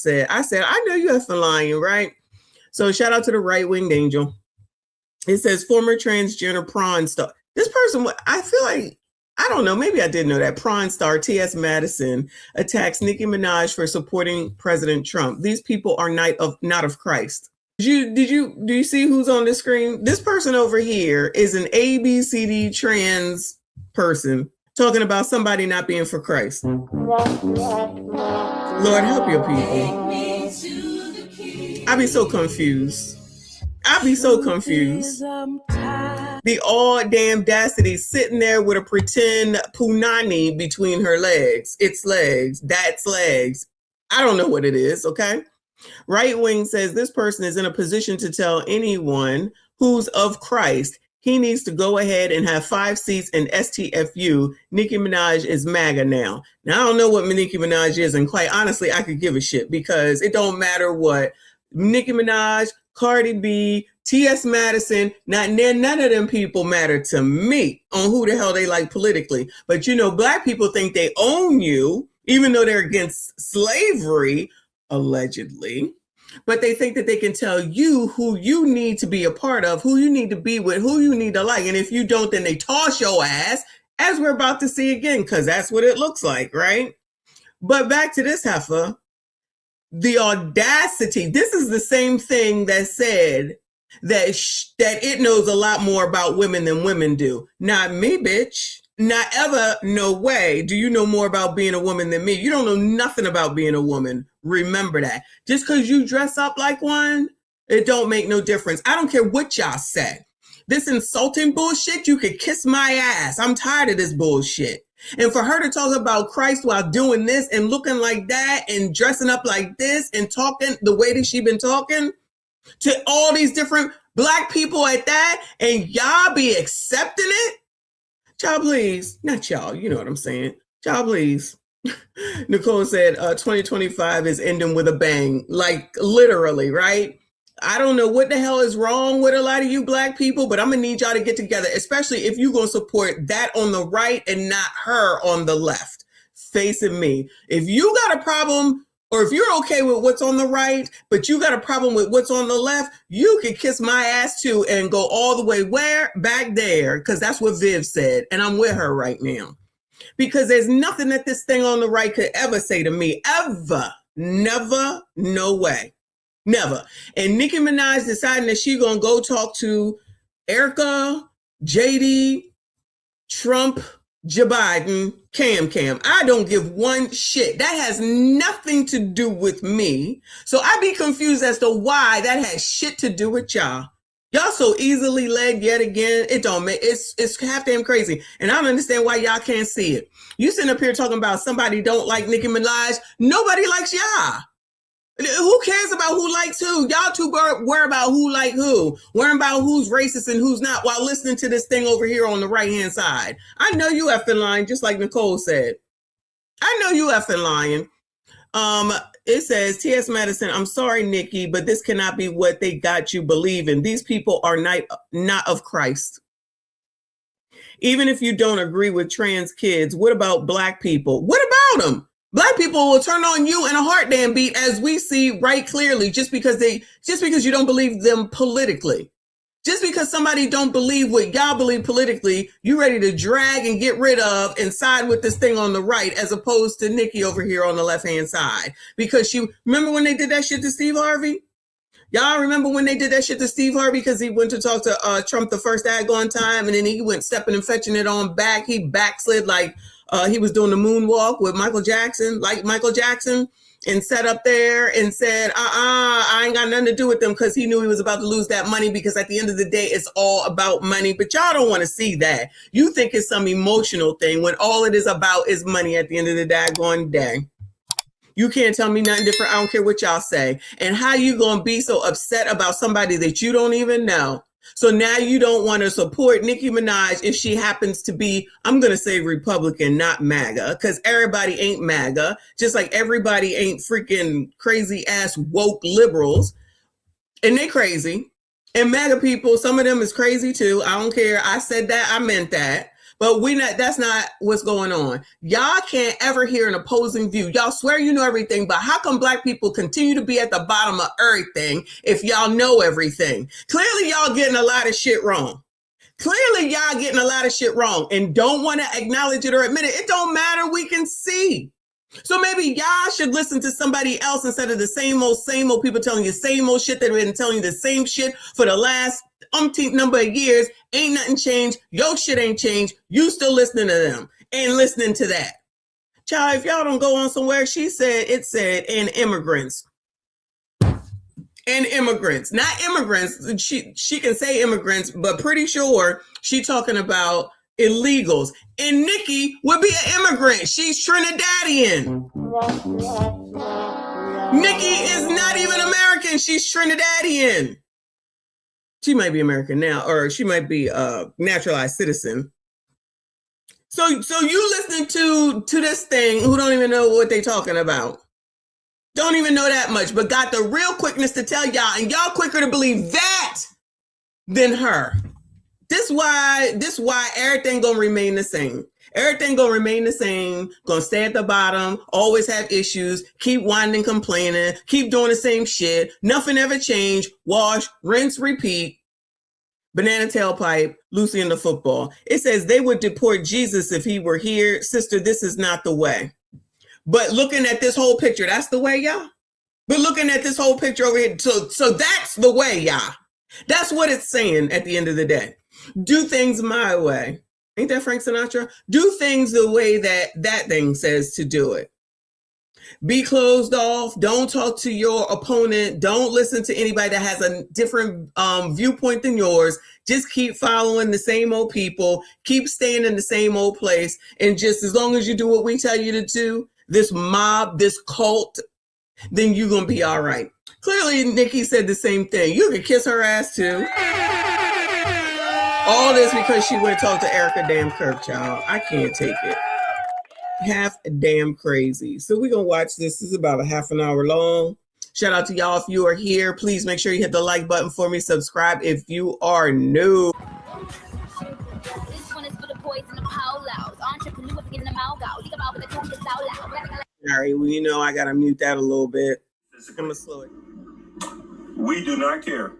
said. I said, I know you effing lying, right? So shout out to the right-winged angel. It says former transgender prawn star. This person, I feel like, I don't know, maybe I did know that. Prawn star T.S. Madison attacks Nicki Minaj for supporting President Trump. These people are not of Christ. Do you see who's on the screen? This person over here is an ABCD trans person talking about somebody not being for Christ. Lord, help your people. I be so confused. The all damn audacity sitting there with a pretend punani between her legs. It's legs. That's legs. I don't know what it is, okay? Right Wing says this person is in a position to tell anyone who's of Christ he needs to go ahead and have 5 seats in STFU. Nicki Minaj is MAGA now. Now, I don't know what Nicki Minaj is, and quite honestly, I could give a shit because it don't matter what Nicki Minaj, Cardi B, T.S. Madison, none of them people matter to me on who the hell they like politically. But you know, black people think they own you, even though they're against slavery, allegedly. But they think that they can tell you who you need to be a part of, who you need to be with, who you need to like. And if you don't, then they toss your ass, as we're about to see again, because that's what it looks like, right? But back to this heifer, the audacity. This is the same thing that said that it knows a lot more about women than women do. Not me, bitch. Not ever, no way. Do you know more about being a woman than me? You don't know nothing about being a woman. Remember that. Just because you dress up like one, it don't make no difference. I don't care what y'all say. This insulting bullshit, you could kiss my ass. I'm tired of this bullshit. And for her to talk about Christ while doing this and looking like that and dressing up like this and talking the way that she been talking to all these different black people at that, and y'all be accepting it? Y'all, please. Not y'all. You know what I'm saying. Y'all, please. Nicole said 2025 is ending with a bang. Like, literally, right? I don't know what the hell is wrong with a lot of you black people, but I'm going to need y'all to get together, especially if you're going to support that on the right and not her on the left. Facing me. If you got a problem, or if you're okay with what's on the right, but you got a problem with what's on the left, you can kiss my ass too and go all the way where? Back there, because that's what Viv said. And I'm with her right now. Because there's nothing that this thing on the right could ever say to me. Ever. Never. No way. Never. And Nicki Minaj deciding that she gonna go talk to Erica, JD, Trump, Joe Biden, Cam. I don't give one shit. That has nothing to do with me. So I be confused as to why that has shit to do with y'all. Y'all so easily led yet again. It don't make, it's half damn crazy. And I don't understand why y'all can't see it. You sitting up here talking about somebody don't like Nicki Minaj. Nobody likes y'all. Who cares about who likes who? Y'all too worry about who like who. Worry about who's racist and who's not while listening to this thing over here on the right-hand side. I know you effing lying, just like Nicole said. I know you effing lying. It says, T.S. Madison, I'm sorry, Nicki, but this cannot be what they got you believing. These people are not of Christ. Even if you don't agree with trans kids, what about black people? What about them? Black people will turn on you in a heart damn beat, as we see right clearly, just because you don't believe them politically. Just because somebody don't believe what y'all believe politically, you ready to drag and get rid of and side with this thing on the right, as opposed to Nicki over here on the left-hand side. Because remember when they did that shit to Steve Harvey? Y'all remember when they did that shit to Steve Harvey because he went to talk to Trump the first daggone time, and then he went stepping and fetching it on back. He backslid like he was doing the moonwalk with Michael Jackson, and sat up there and said, I ain't got nothing to do with them, because he knew he was about to lose that money, because at the end of the day, it's all about money. But y'all don't want to see that. You think it's some emotional thing when all it is about is money at the end of the daggone day. You can't tell me nothing different. I don't care what y'all say. And how you going to be so upset about somebody that you don't even know? So now you don't want to support Nicki Minaj if she happens to be, I'm going to say Republican, not MAGA, because everybody ain't MAGA, just like everybody ain't freaking crazy ass woke liberals. And they crazy. And MAGA people, some of them is crazy too. I don't care. I said that. I meant that. But that's not what's going on. Y'all can't ever hear an opposing view. Y'all swear you know everything, but how come black people continue to be at the bottom of everything if y'all know everything? Clearly, y'all getting a lot of shit wrong. Clearly, y'all getting a lot of shit wrong and don't want to acknowledge it or admit it. It don't matter. We can see. So maybe y'all should listen to somebody else instead of the same old people telling you the same old shit that have been telling you the same shit for the last umpteenth number of years. Ain't nothing changed. Your shit ain't changed. You still listening to them and listening to that. Child, if y'all don't go on somewhere, she said, it said, and immigrants. And immigrants, not immigrants. She can say immigrants, but pretty sure she talking about illegals. And Nicki would be an immigrant. She's Trinidadian. Nicki is not even American. She's Trinidadian. She might be American now, or she might be a naturalized citizen. So you listening to this thing who don't even know what they talking about. Don't even know that much, but got the real quickness to tell y'all, and y'all quicker to believe that than her. This why everything gonna remain the same. Everything gonna remain the same, gonna stay at the bottom, always have issues, keep whining and complaining, keep doing the same shit, nothing ever changed, wash, rinse, repeat. Banana tailpipe, Lucy in the football. It says they would deport Jesus if he were here. Sister, this is not the way. But looking at this whole picture, that's the way, y'all. But looking at this whole picture over here, so that's the way, y'all. That's what it's saying at the end of the day. Do things my way. Ain't that Frank Sinatra? Do things the way that thing says to do it. Be closed off. Don't talk to your opponent. Don't listen to anybody that has a different viewpoint than yours. Just keep following the same old people. Keep staying in the same old place. And just as long as you do what we tell you to do, this mob, this cult, then you're going to be all right. Clearly, Nicki said the same thing. You could kiss her ass too. All this because she went to talk to Erica damn Kirk, child. I can't take it. Half damn crazy. So we're going to watch this. This is about a half an hour long. Shout out to y'all if you are here. Please make sure you hit the like button for me. Subscribe if you are new. This one is for the boys in the polos. Entrepreneurs getting them out. All right, well, you know, I got to mute that a little bit. I'm going to slow it. We do not care